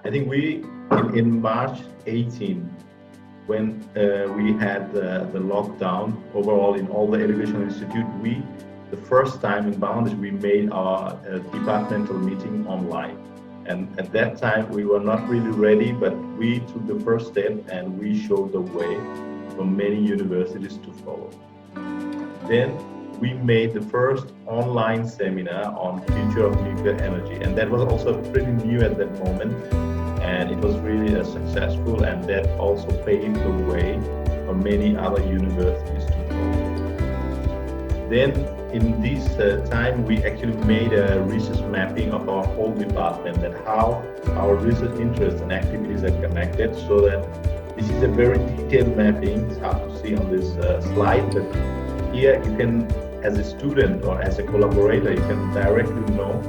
I think in March 18, when we had the lockdown overall in all the educational institute, the first time in Bangladesh, we made our departmental meeting online. And at that time, we were not really ready, but we took the first step and we showed the way for many universities to follow. Then we made the first online seminar on future of nuclear energy, and that was also pretty new at that moment, and it was really successful, and that also paved the way for many other universities to follow. Then in this time, we actually made a research mapping of our whole department and how our research interests and activities are connected, so that this is a very detailed mapping. It's hard to see on this slide, but here you can, as a student or as a collaborator, you can directly know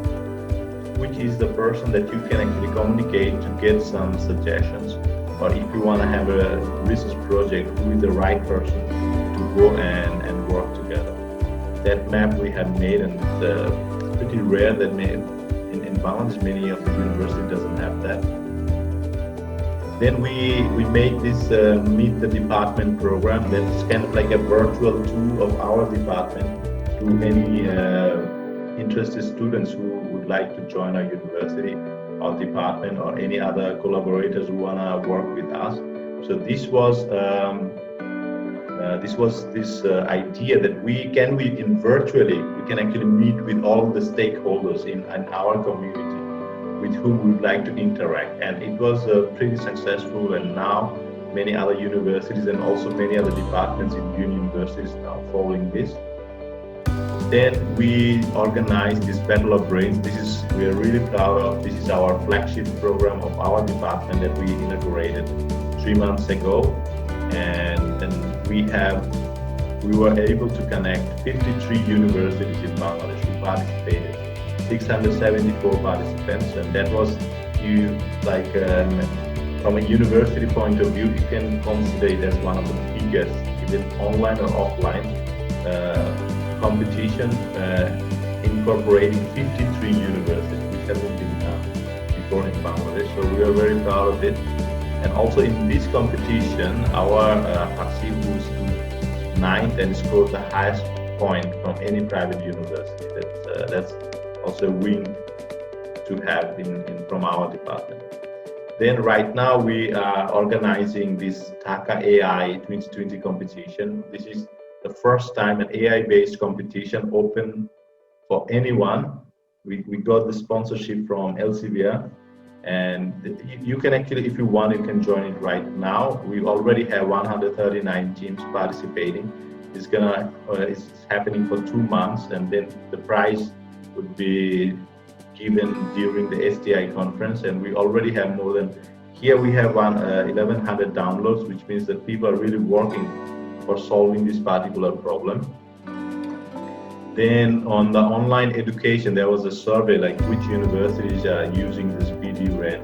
which is the person that you can actually communicate to get some suggestions, or if you want to have a research project, who is the right person to go and work together. That map we have made, and it's pretty rare that in Bangladesh many of the universities doesn't have that. Then we make this Meet the Department program. That's kind of like a virtual tour of our department to any interested students who would like to join our university, our department, or any other collaborators who want to work with us. So this was this idea that we can actually meet with all the stakeholders in our community with whom we would like to interact, and it was pretty successful. And now many other universities and also many other departments in universities now following this. Then we organized this Battle of Brains. We are really proud of. This is our flagship program of our department that we inaugurated 3 months ago, and we were able to connect 53 universities in Bangladesh who participated, 674 participants, and that was from a university point of view, you can consider it as one of the biggest, even online or offline, competition incorporating 53 universities, which hasn't been done before in Bangladesh. So we are very proud of it. And also in this competition, our Hasib, who stood 9th and scored the highest point from any private university. That's also a win to have from our department. Then right now we are organizing this Dhaka AI 2020 competition. This is the first time an AI-based competition open for anyone. We got the sponsorship from Elsevier, and you can actually, if you want, you can join it right now. We already have 139 teams participating. It's happening for 2 months, and then the prize would be given during the STI conference. And we already have more than, here we have 1,100 downloads, which means that people are really working for solving this particular problem. Then on the online education, there was a survey like which universities are using this BD-REN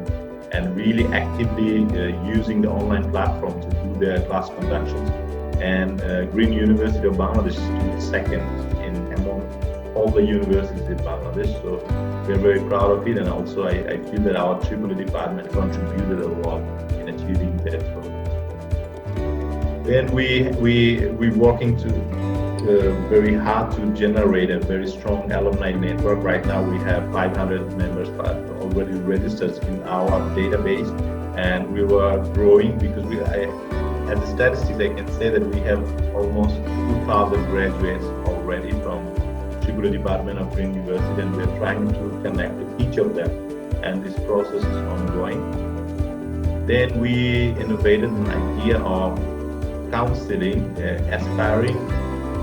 and really actively using the online platform to do their class conductions. And Green University of Bangladesh is second among all the universities in Bangladesh. So we're very proud of it, and also I feel that our EEE department contributed a lot in achieving that goal. Then we're working very hard to generate a very strong alumni network. Right now we have 500 members already registered in our database, and we were growing because at the statistics I can say that we have almost 2,000 graduates already from EEE Department of Green University, and we're trying to connect with each of them, and this process is ongoing. Then we innovated an idea of counseling aspiring,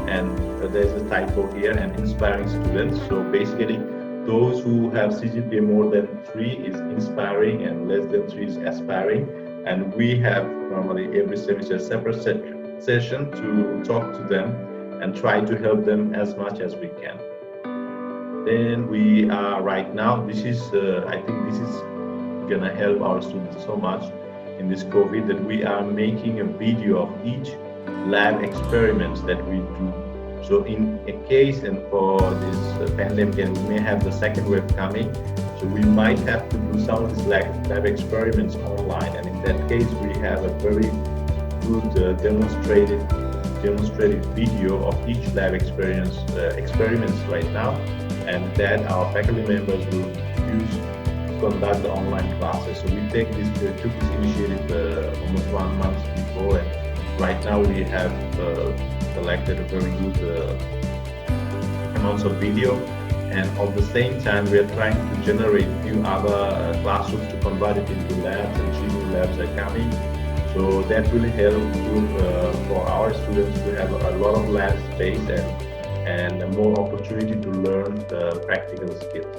and there's a typo here, and inspiring students. So basically those who have CGPA more than 3 is inspiring and less than 3 is aspiring, and we have normally every semester a separate session to talk to them and try to help them as much as we can. Then we are right now, I think this is gonna help our students so much in this COVID, that we are making a video of each lab experiments that we do So in a case and for this pandemic, and we may have the second wave coming, so we might have to do some of these lab experiments online. And in that case, we have a very good demonstrated video of each lab experiments right now, and that our faculty members will use to conduct the online classes. So we took this initiative almost 1 month before, and right now we have collected a very good amounts of video, and at the same time we are trying to generate a few other classrooms to convert it into labs, and 3 new labs are coming. So that really helps for our students to have a lot of lab space and more opportunity to learn the practical skills.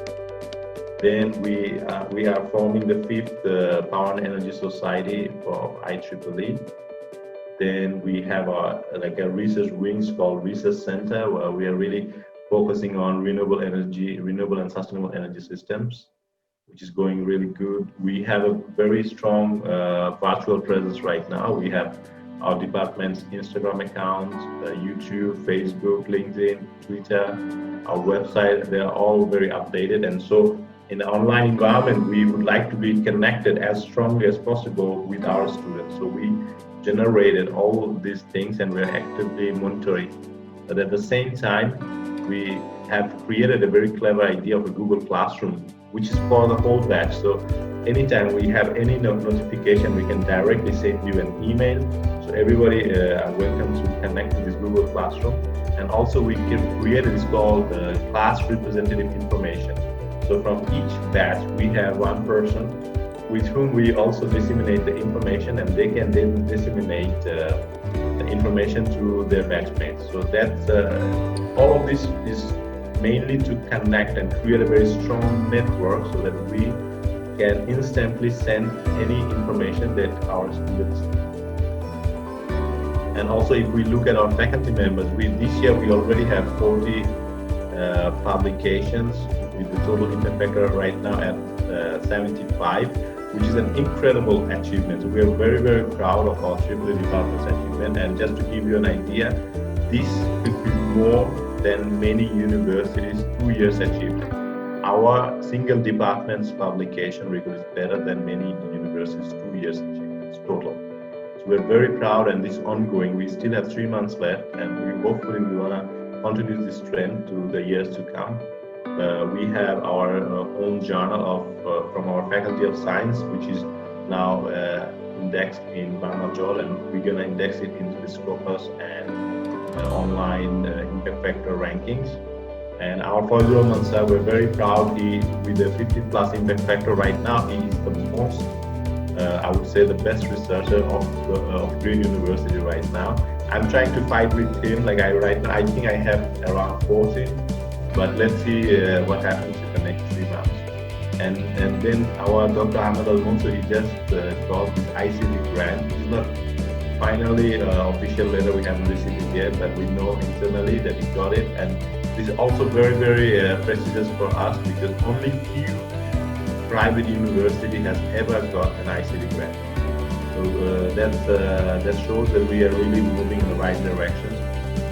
Then we are forming the 5th Power and Energy Society for IEEE. Then we have a research wings called Research Center, where we are really focusing on renewable and sustainable energy systems, which is going really good. We have a very strong virtual presence right now. We have our department's Instagram accounts, YouTube, Facebook, LinkedIn, Twitter, our website. They are all very updated. And so in the online environment, we would like to be connected as strongly as possible with our students. So we generated all of these things and we're actively monitoring. But at the same time, we have created a very clever idea of a Google Classroom, which is for the whole batch. So anytime we have any notification, we can directly send you an email. So everybody are welcome to connect to this Google Classroom. And also we can create this called class representative information. So from each batch, we have one person with whom we also disseminate the information, and they can then disseminate the information to their batchmates. So that's all of this is mainly to connect and create a very strong network so that we can instantly send any information that our students need. And also, if we look at our faculty members, this year we already have 40 publications with the total impact factor right now at 75, which is an incredible achievement. So we are very, very proud of our EEE department's achievement. And just to give you an idea, this could be more than many universities' 2 years achievement. Our single department's publication record is better than many universities' 2 years achievements total. So we're very proud, and this is ongoing. We still have 3 months left, and we hopefully want to continue this trend to the years to come. We have our own journal from our Faculty of Science, which is now indexed in Bangladesh, and we're going to index it into the Scopus and online impact factor rankings. And our Fazlur Mansar, we're very proud. With the 50+ impact factor right now, he is the most, I would say, the best researcher of Green University right now. I'm trying to fight with him. Right now, I think I have around 40. But let's see what happens in the next 3 months. And then our Dr. Ahmed Al-Mansour, he just got this ICT grant. It's not finally official letter, we haven't received it yet, but we know internally that he got it. And this is also very, very prestigious for us, because only few private university has ever got an ICT grant. So that shows that we are really moving in the right direction.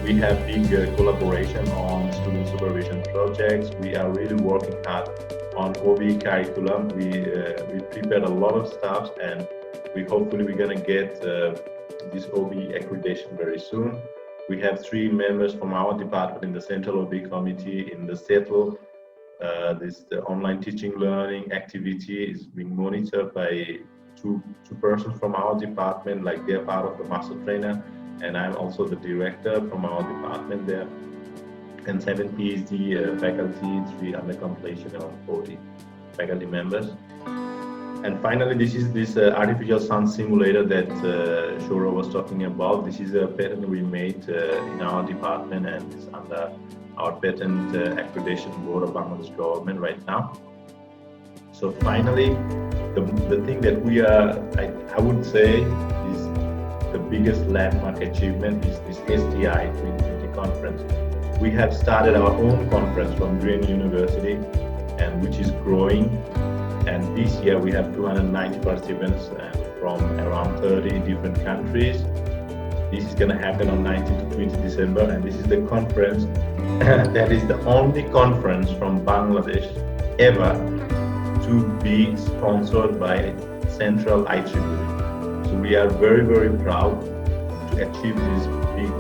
We have big collaboration on student supervision projects. We are really working hard on OB curriculum. We prepared a lot of stuff, and we're gonna get this OB accreditation very soon. We have 3 members from our department in the Central OB Committee. In the CETL, the online teaching learning activity is being monitored by two persons from our department, like they're part of the master trainer. And I'm also the director from our department there, and 7 PhD faculty, 3 under completion, and 40 faculty members. And finally, this is this artificial sun simulator that Shora was talking about. This is a patent we made in our department, and it's under our patent accreditation board of Bangladesh government right now. So finally, the thing that we are, I would say, is the biggest landmark achievement is this STI250 Conference. We have started our own conference from Green University, and which is growing. And this year we have 290 participants from around 30 different countries. This is going to happen on 19 to 20 December, and this is the conference that is the only conference from Bangladesh ever to be sponsored by Central IEEE. So we are very, very proud to achieve this big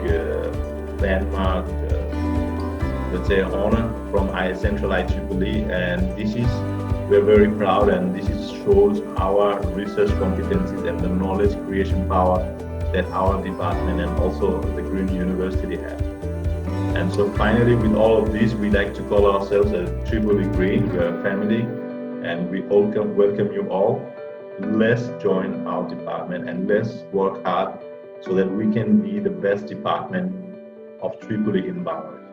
landmark, let's say, honor from Central IEEE, and we're very proud, and this shows our research competencies and the knowledge creation power that our department and also the Green University have. And so finally, with all of this, we like to call ourselves a EEE Green. We are a family, and we welcome you all. Let's join our department and let's work hard so that we can be the best department of EEE in Bangladesh.